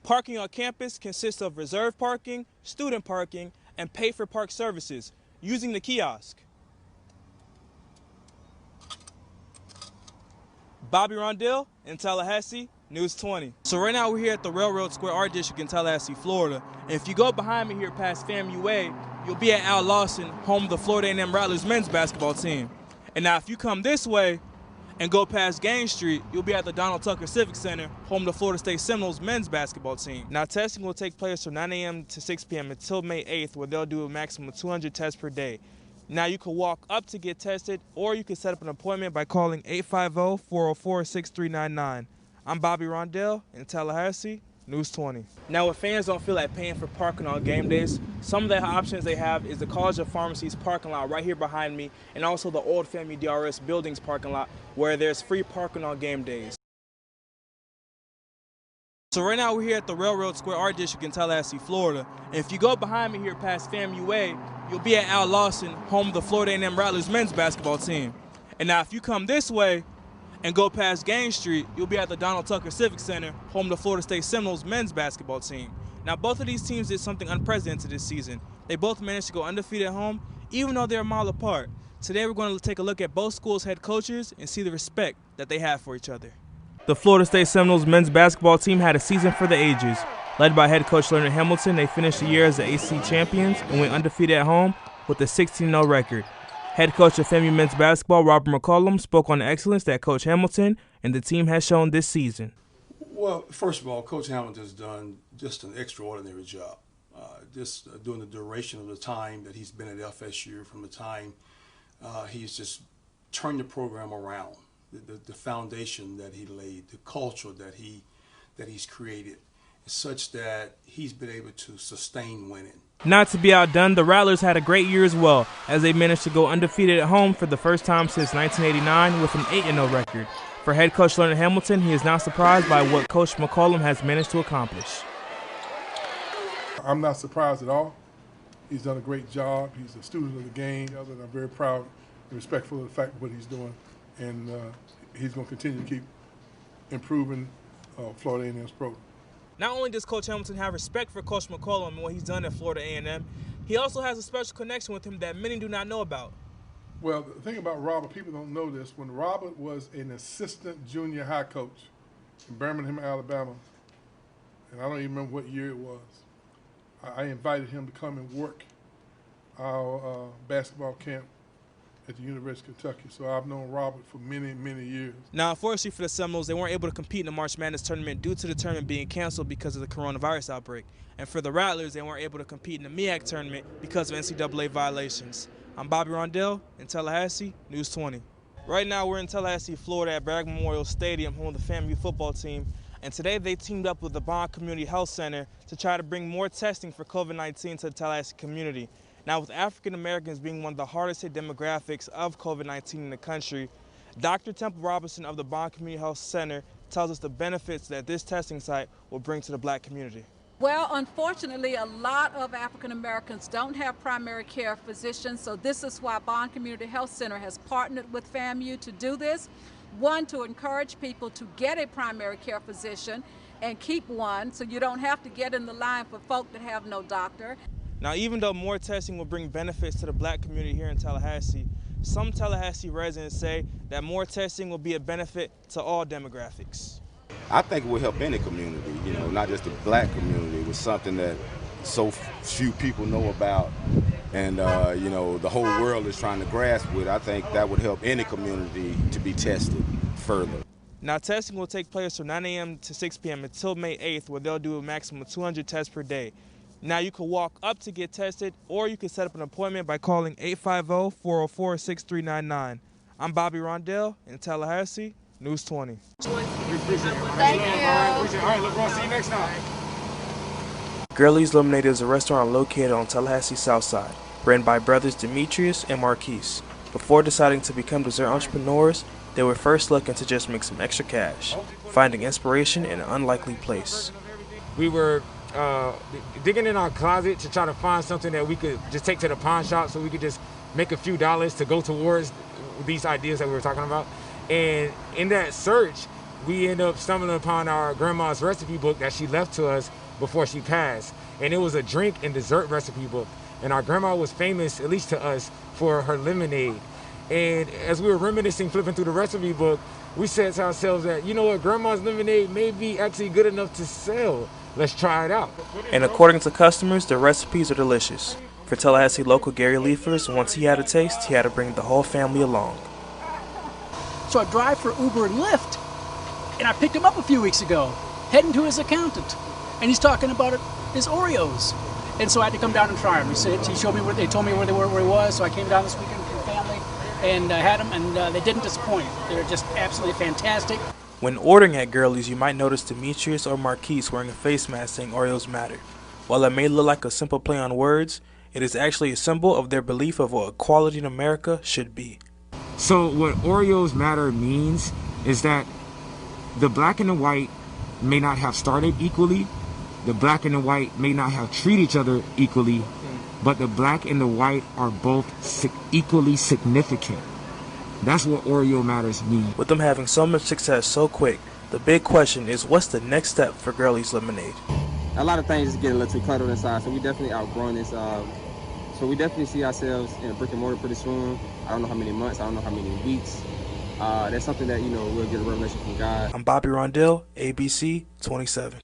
Parking on campus consists of reserved parking, student parking, and pay-for-park services using the kiosk. Bobby Rondil in Tallahassee, News 20. So right now we're here at the Railroad Square Art District in Tallahassee, Florida. And if you go behind me here past FAMU Way, you'll be at Al Lawson, home of the Florida A&M Rattlers men's basketball team. And now if you come this way and go past Gaines Street, you'll be at the Donald Tucker Civic Center, home of the Florida State Seminoles men's basketball team. Now testing will take place from 9 a.m. to 6 p.m. until May 8th, where they'll do a maximum of 200 tests per day. Now you can walk up to get tested, or you can set up an appointment by calling 850-404-6399. I'm Bobby Rondil in Tallahassee, News 20. Now if fans don't feel like paying for parking on game days, some of the options they have is the College of Pharmacy's parking lot right here behind me, and also the Old Family DRS Buildings parking lot, where there's free parking on game days. So right now we're here at the Railroad Square Art District in Tallahassee, Florida. And if you go behind me here past FAMU Way, you'll be at Al Lawson, home of the Florida A&M Rattlers men's basketball team. And now if you come this way and go past Gaines Street, you'll be at the Donald Tucker Civic Center, home of the Florida State Seminoles men's basketball team. Now both of these teams did something unprecedented this season. They both managed to go undefeated at home, even though they're a mile apart. Today we're going to take a look at both schools' head coaches and see the respect that they have for each other. The Florida State Seminoles men's basketball team had a season for the ages. Led by head coach Leonard Hamilton, they finished the year as the AC champions and went undefeated at home with a 16-0 record. Head coach of FAMU men's basketball, Robert McCollum, spoke on the excellence that Coach Hamilton and the team has shown this season. Well, first of all, Coach Hamilton's done just an extraordinary job. During the duration of the time that he's been at FSU, from the time he's just turned the program around. The foundation that he laid, the culture that he's created, is such that he's been able to sustain winning. Not to be outdone, the Rattlers had a great year as well, as they managed to go undefeated at home for the first time since 1989 with an 8-0 record. For head coach Leonard Hamilton, he is not surprised by what Coach McCollum has managed to accomplish. I'm not surprised at all. He's done a great job. He's a student of the game. I'm very proud and respectful of the fact of what he's doing. And he's going to continue to keep improving Florida A&M's program. Not only does Coach Hamilton have respect for Coach McCollum and what he's done at Florida A&M, he also has a special connection with him that many do not know about. Well, the thing about Robert, people don't know this, when Robert was an assistant junior high coach in Birmingham, Alabama, and I don't even remember what year it was, I invited him to come and work our basketball camp at the University of Kentucky. So I've known Robert for many, many years. Now, unfortunately for the Seminoles, they weren't able to compete in the March Madness tournament due to the tournament being canceled because of the coronavirus outbreak. And for the Rattlers, they weren't able to compete in the MEAC tournament because of NCAA violations. I'm Bobby Rondil in Tallahassee, News 20. Right now, we're in Tallahassee, Florida at Bragg Memorial Stadium, home of the FAMU football team. And today, they teamed up with the Bond Community Health Center to try to bring more testing for COVID-19 to the Tallahassee community. Now, with African Americans being one of the hardest hit demographics of COVID-19 in the country, Dr. Temple Robinson of the Bond Community Health Center tells us the benefits that this testing site will bring to the black community. Well, unfortunately, a lot of African Americans don't have primary care physicians, so this is why Bond Community Health Center has partnered with FAMU to do this. One, to encourage people to get a primary care physician and keep one, so you don't have to get in the line for folk that have no doctor. Now, even though more testing will bring benefits to the black community here in Tallahassee, some Tallahassee residents say that more testing will be a benefit to all demographics. I think it will help any community, not just the black community. It was something that so few people know about, and the whole world is trying to grasp with. I think that would help any community to be tested further. Now, testing will take place from 9 a.m. to 6 p.m. until May 8th, where they'll do a maximum of 200 tests per day. Now you can walk up to get tested, or you can set up an appointment by calling 850-404-6399. I'm Bobby Rondil in Tallahassee, News 20. Thank you. All right, look, we'll see you next time. Girlie's Lemonade is a restaurant located on Tallahassee South Side, ran by brothers Demetrius and Marquise. Before deciding to become dessert entrepreneurs, they were first looking to just make some extra cash, finding inspiration in an unlikely place. We were digging in our closet to try to find something that we could just take to the pawn shop so we could just make a few dollars to go towards these ideas that we were talking about. And in that search, we end up stumbling upon our grandma's recipe book that she left to us before she passed. And it was a drink and dessert recipe book. And our grandma was famous, at least to us, for her lemonade. And as we were reminiscing, flipping through the recipe book, we said to ourselves that, you know what, grandma's lemonade may be actually good enough to sell. Let's try it out. And according to customers, the recipes are delicious. For Tallahassee local Gary Leifers, once he had a taste, he had to bring the whole family along. So I drive for Uber and Lyft, and I picked him up a few weeks ago, heading to his accountant, and he's talking about his Oreos. And so I had to come down and try them. He showed me where they told me where he was, so I came down this weekend with the family and had them, and they didn't disappoint. They're just absolutely fantastic. When ordering at Girlies, you might notice Demetrius or Marquise wearing a face mask saying Oreos matter. While it may look like a simple play on words, it is actually a symbol of their belief of what equality in America should be. So what Oreos matter means is that the black and the white may not have started equally, the black and the white may not have treated each other equally, but the black and the white are both equally significant. That's what Oreo matters mean. With them having so much success so quick, the big question is, what's the next step for Girlies Lemonade? A lot of things is getting a little too cluttered inside, so we definitely outgrowing this. So we definitely see ourselves in a brick and mortar pretty soon. I don't know how many months, I don't know how many weeks. That's something that, we'll get a revelation from God. I'm Bobby Rondil, ABC 27.